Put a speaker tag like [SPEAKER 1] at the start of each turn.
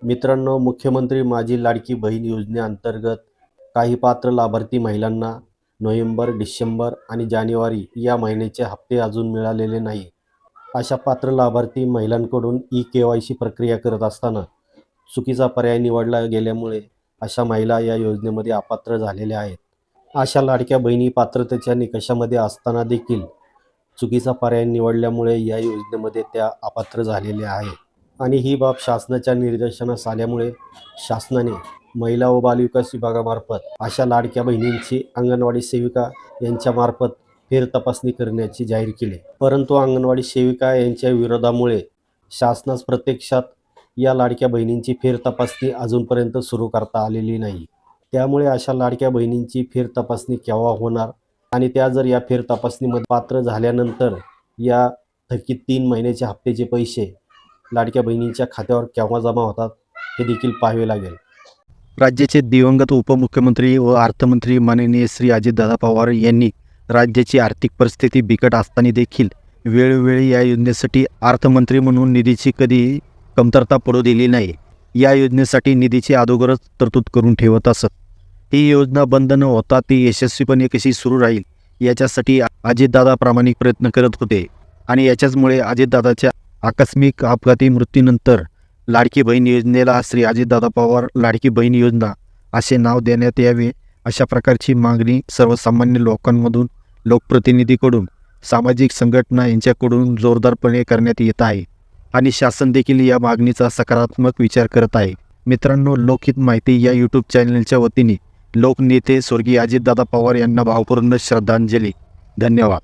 [SPEAKER 1] मित्रांनो, मुख्यमंत्री माझी लाडकी बहीण योजनेअंतर्गत काही पात्र लाभार्थी महिलांना नोव्हेंबर, डिसेंबर आणि जानेवारी या महिन्याचे हप्ते अजून मिळालेले नाही. अशा पात्र लाभार्थी महिलांकडून ई-के-वाय-सी प्रक्रिया करत असताना चुकीचा पर्याय निवडला गेल्यामुळे अशा महिला या योजनेमध्ये अपात्र झालेल्या आहेत. अशा लाडक्या बहिणी पात्रतेच्या निकषामध्ये असताना देखील चुकीचा पर्याय निवडल्यामुळे या योजनेमध्ये त्या अपात्र झालेल्या आहेत. आणि ही बाब शासनाच्या निदर्शनास आल्यामुळे शासनाने महिला व बालविकास विभागामार्फत अशा लाडक्या बहिणींची अंगणवाडी सेविका यांच्यामार्फत फेरतपासणी करण्याची जाहीर केले. परंतु अंगणवाडी सेविका यांच्या विरोधामुळे शासनास प्रत्यक्षात या लाडक्या बहिणींची फेरतपासणी अजूनपर्यंत सुरू करता आलेली नाही. त्यामुळे अशा लाडक्या बहिणींची फेरतपासणी केव्हा होणार आणि त्या जर या फेरतपासणीमध्ये पात्र झाल्यानंतर या थकीत 3 महिन्याचे हप्त्याचे पैसे लाडक्या बहिणींच्या खात्यावर केव्हा जमा होतात हे देखील पाहावे लागेल.
[SPEAKER 2] राज्याचे दिवंगत उपमुख्यमंत्री व अर्थमंत्री माननीय श्री अजितदादा पवार यांनी राज्याची आर्थिक परिस्थिती बिकट असताना देखील वेळोवेळी या योजनेसाठी अर्थमंत्री म्हणून निधीची कधी कमतरता पडू दिली नाही. या योजनेसाठी निधीची अगोदरच तरतूद करून ठेवत असत. ही योजना बंद न होता ती यशस्वीपणे कशी सुरू राहील याच्यासाठी अजितदादा प्रामाणिक प्रयत्न करत होते आणि याच्याचमुळे अजितदादाच्या आकस्मिक अपघाती मृत्यूनंतर लाडकी बहीण योजनेला श्री अजितदादा पवार लाडकी बहीण योजना असे नाव देण्यात यावे अशा प्रकारची मागणी सर्वसामान्य लोकांमधून, लोकप्रतिनिधीकडून, सामाजिक संघटना यांच्याकडून जोरदारपणे करण्यात येत आहे आणि शासन देखील या मागणीचा सकारात्मक विचार करत आहे. मित्रांनो, लोकहित माहिती या यूट्यूब चॅनलच्या वतीने लोकनेते स्वर्गीय अजितदादा पवार यांना भावपूर्ण श्रद्धांजली. धन्यवाद.